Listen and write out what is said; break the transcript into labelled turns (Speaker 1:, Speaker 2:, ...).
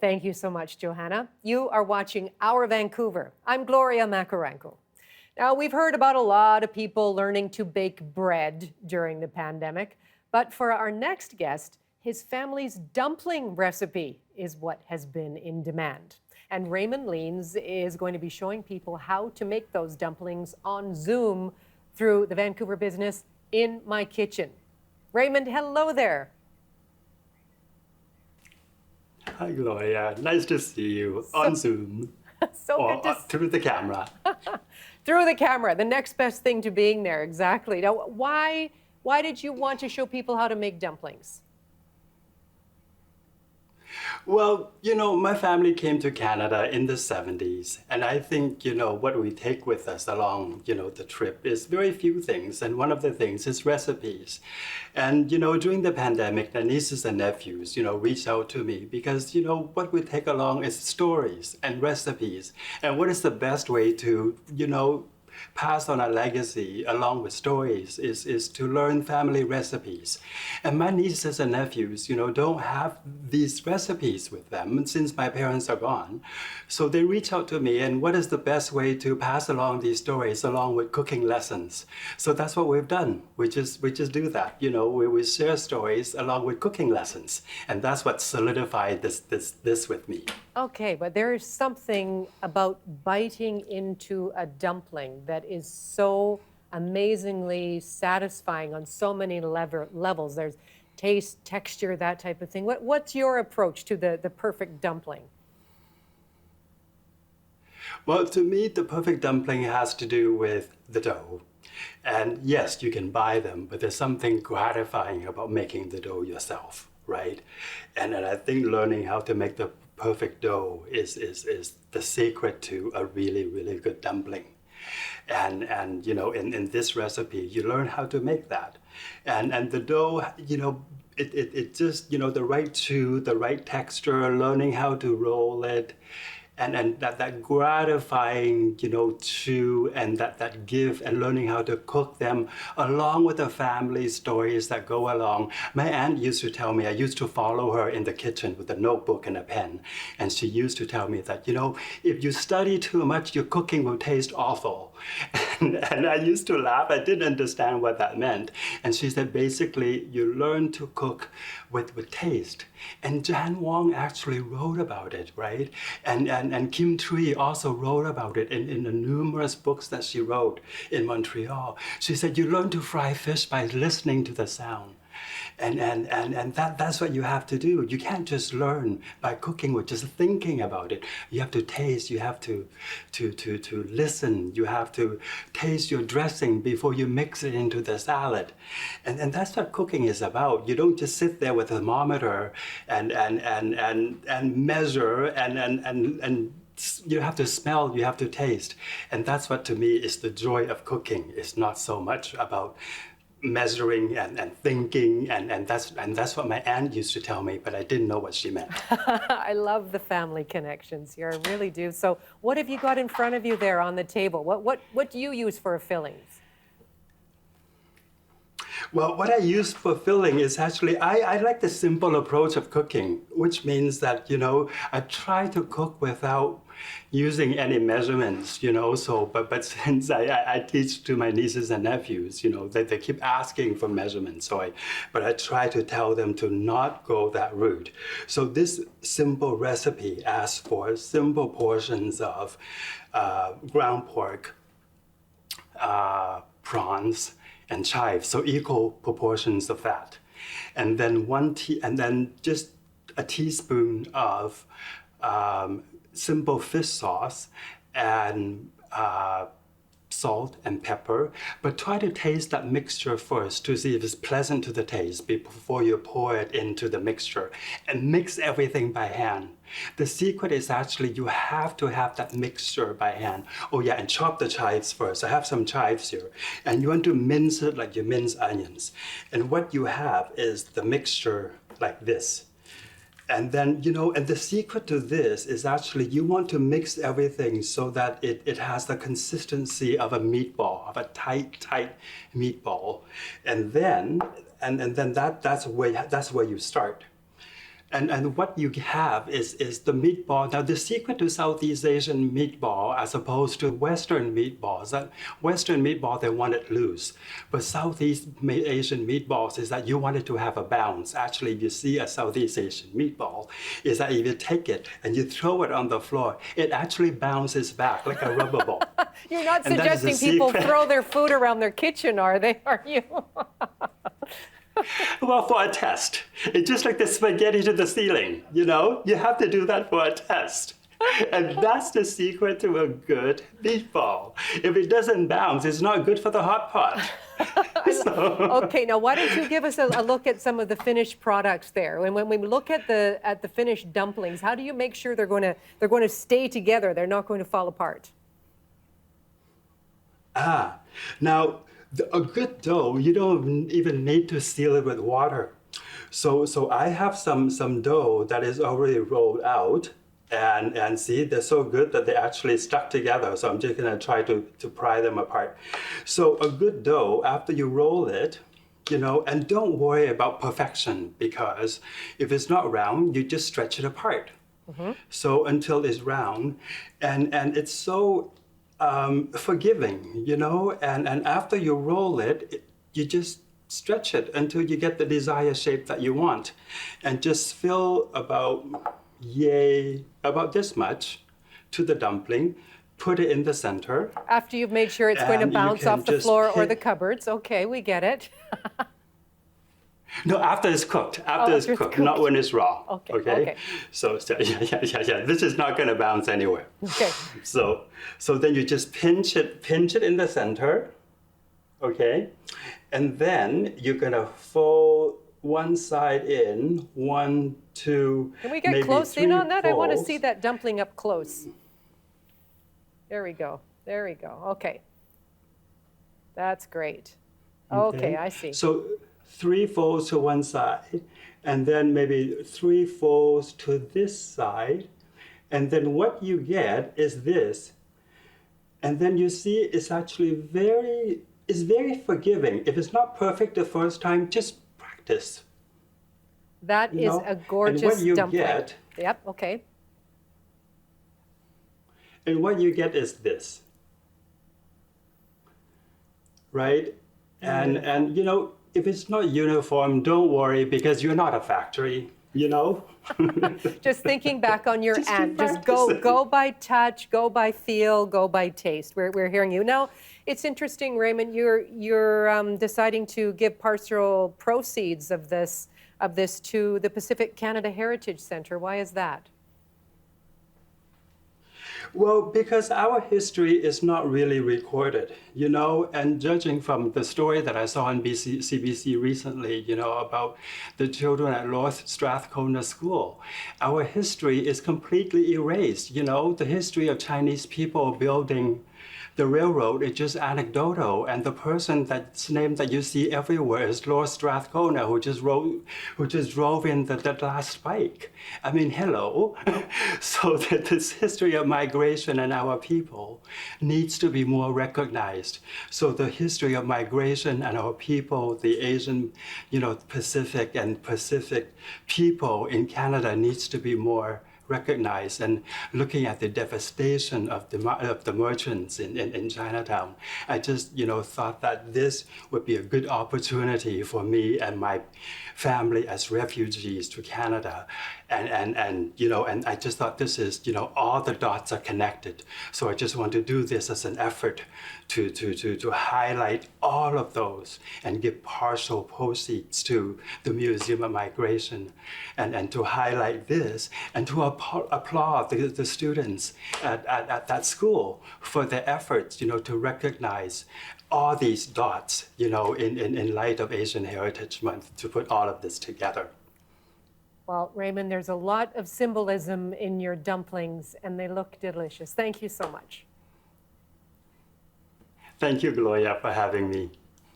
Speaker 1: Thank you so much, Johanna. You are watching Our Vancouver. I'm Gloria Makarenko. Now, we've heard about a lot of people learning to bake bread during the pandemic, but for our next guest, his family's dumpling recipe is what has been in demand. And Raymond Liens is going to be showing people how to make those dumplings on Zoom through the Vancouver business In My Kitchen. Raymond, hello there.
Speaker 2: Hi, Gloria. Nice to see you on Zoom.
Speaker 1: Good to
Speaker 2: through the camera.
Speaker 1: Through the camera, the next best thing to being there, exactly. Now, why did you want to show people how to make dumplings?
Speaker 2: Well, my family came to Canada in the 70s, and I think, what we take with us along, the trip is very few things, and one of the things is recipes. And, during the pandemic, the nieces and nephews, reached out to me because, what we take along is stories and recipes, and what is the best way to, pass on a legacy along with stories is to learn family recipes. And my nieces and nephews, don't have these recipes with them since my parents are gone. So they reach out to me, and what is the best way to pass along these stories along with cooking lessons? So that's what we've done. We just do that. We share stories along with cooking lessons. And that's what solidified this with me.
Speaker 1: Okay, but there is something about biting into a dumpling that is so amazingly satisfying on so many levels. There's taste, texture, that type of thing. What's your approach to the perfect dumpling?
Speaker 2: Well, to me, the perfect dumpling has to do with the dough. And yes, you can buy them, but there's something gratifying about making the dough yourself, right? And I think learning how to make the perfect dough is the secret to a really, really good dumpling. And in this recipe, you learn how to make that. And the dough, it just, the right chew, the right texture, learning how to roll it, and that gratifying, chew and that give and learning how to cook them along with the family stories that go along. My aunt used to tell me, I used to follow her in the kitchen with a notebook and a pen. And she used to tell me that, if you study too much, your cooking will taste awful. And I used to laugh. I didn't understand what that meant. And she said, basically, you learn to cook with taste. And Jan Wong actually wrote about it, right? And Kim Thuy also wrote about it in the numerous books that she wrote in Montreal. She said, you learn to fry fish by listening to the sound. And that's what you have to do. You can't just learn by cooking with just thinking about it. You have to taste, you have to listen, you have to taste your dressing before you mix it into the salad. And that's what cooking is about. You don't just sit there with a thermometer and measure and you have to smell, you have to taste. And that's what to me is the joy of cooking. It's not so much about measuring and thinking, and that's what my aunt used to tell me, but I didn't know what she meant.
Speaker 1: I love the family connections here, I really do. So what have you got in front of you there on the table? What do you use for fillings?
Speaker 2: Well, what I use for filling is actually, I like the simple approach of cooking, which means that, I try to cook without using any measurements, but since I teach to my nieces and nephews, they keep asking for measurements, but I try to tell them to not go that route. So this simple recipe asks for simple portions of ground pork, prawns, and chives, so equal proportions of that, and then just a teaspoon of simple fish sauce and salt and pepper, but try to taste that mixture first to see if it's pleasant to the taste before you pour it into the mixture, and mix everything by hand. The secret is actually you have to have that mixture by hand. Oh yeah, and chop the chives first. I have some chives here. And you want to mince it like you mince onions. And what you have is the mixture like this. And then, and the secret to this is actually you want to mix everything so that it has the consistency of a meatball, of a tight meatball. And then that's where you start. And what you have is the meatball. Now, the secret to Southeast Asian meatball, as opposed to Western meatballs, that Western meatball, they want it loose. But Southeast Asian meatballs is that you want it to have a bounce. Actually, you see a Southeast Asian meatball is that if you take it and you throw it on the floor, it actually bounces back like a rubber ball.
Speaker 1: You're not
Speaker 2: And that is the
Speaker 1: suggesting people
Speaker 2: secret.
Speaker 1: throw their food around their kitchen, are you?
Speaker 2: Well, for a test. It's just like the spaghetti to the ceiling, you know? You have to do that for a test. And that's the secret to a good meatball. If it doesn't bounce, it's not good for the hot pot.
Speaker 1: Okay, now why don't you give us a look at some of the finished products there? And when we look at the finished dumplings, how do you make sure they're going to stay together? They're not going to fall apart.
Speaker 2: Now, a good dough, you don't even need to seal it with water. So I have some dough that is already rolled out, and see, they're so good that they actually stuck together. So I'm just gonna try to pry them apart. So a good dough, after you roll it, you know, and don't worry about perfection, because if it's not round, you just stretch it apart. So until it's round, and it's so forgiving, you know, and after you roll it, you just stretch it until you get the desired shape that you want, and just fill about this much to the dumpling, put it in the center.
Speaker 1: After you've made sure it's going to
Speaker 2: And you
Speaker 1: bounce
Speaker 2: can
Speaker 1: off the
Speaker 2: just
Speaker 1: floor or
Speaker 2: hit-
Speaker 1: the cupboards. Okay, we get it.
Speaker 2: No, after it's cooked. After it's
Speaker 1: after it's
Speaker 2: cooked, not when it's raw.
Speaker 1: Okay.
Speaker 2: So yeah. This is not gonna bounce anywhere.
Speaker 1: Okay.
Speaker 2: So then you just pinch it in the center, okay? And then you're gonna fold one side in, 1, 2,
Speaker 1: Can we get
Speaker 2: maybe
Speaker 1: close in
Speaker 2: 3
Speaker 1: on that? I want to
Speaker 2: folds.
Speaker 1: see that dumpling up close. There we go. Okay. That's great. Okay, I see.
Speaker 2: So 3 folds to one side, and then maybe 3 folds to this side, and then what you get is this. And then you see it's actually very forgiving. If it's not perfect the first time, just practice.
Speaker 1: That
Speaker 2: You
Speaker 1: is
Speaker 2: know?
Speaker 1: a gorgeous
Speaker 2: and what you
Speaker 1: dumpling.
Speaker 2: Get,
Speaker 1: Yep, okay.
Speaker 2: and what you get is this, right? And you know, if it's not uniform, don't worry, because you're not a factory, you know?
Speaker 1: Just thinking back on your
Speaker 2: Just keep
Speaker 1: aunt, just
Speaker 2: practicing.
Speaker 1: go by touch, go by feel, go by taste. We're hearing you. Now, it's interesting, Raymond, you're deciding to give partial proceeds of this to the Pacific Canada Heritage Centre. Why is that?
Speaker 2: Well, because our history is not really recorded, you know, and judging from the story that I saw on CBC recently, you know, about the children at North Strathcona School, our history is completely erased. You know, the history of Chinese people building the railroad is just anecdotal, and the person that's name that you see everywhere is Lord Strathcona, who just drove in the last bike. I mean, hello. So that this history of migration and our people needs to be more recognized. So the history of migration and our people, the Asian, you know, Pacific people in Canada needs to be more recognized, and looking at the devastation of the merchants in Chinatown, I just, you know, thought that this would be a good opportunity for me and my family as refugees to Canada, and you know, and I just thought this is, you know, all the dots are connected. So I just want to do this as an effort to highlight all of those and give partial proceeds to the Museum of Migration, and to highlight this and to applaud the students at that school for their efforts, you know, to recognize all these dots, you know, in light of Asian Heritage Month, to put all of this together.
Speaker 1: Well, Raymond, there's a lot of symbolism in your dumplings, and they look delicious. Thank you so much.
Speaker 2: Thank you, Gloria, for having me.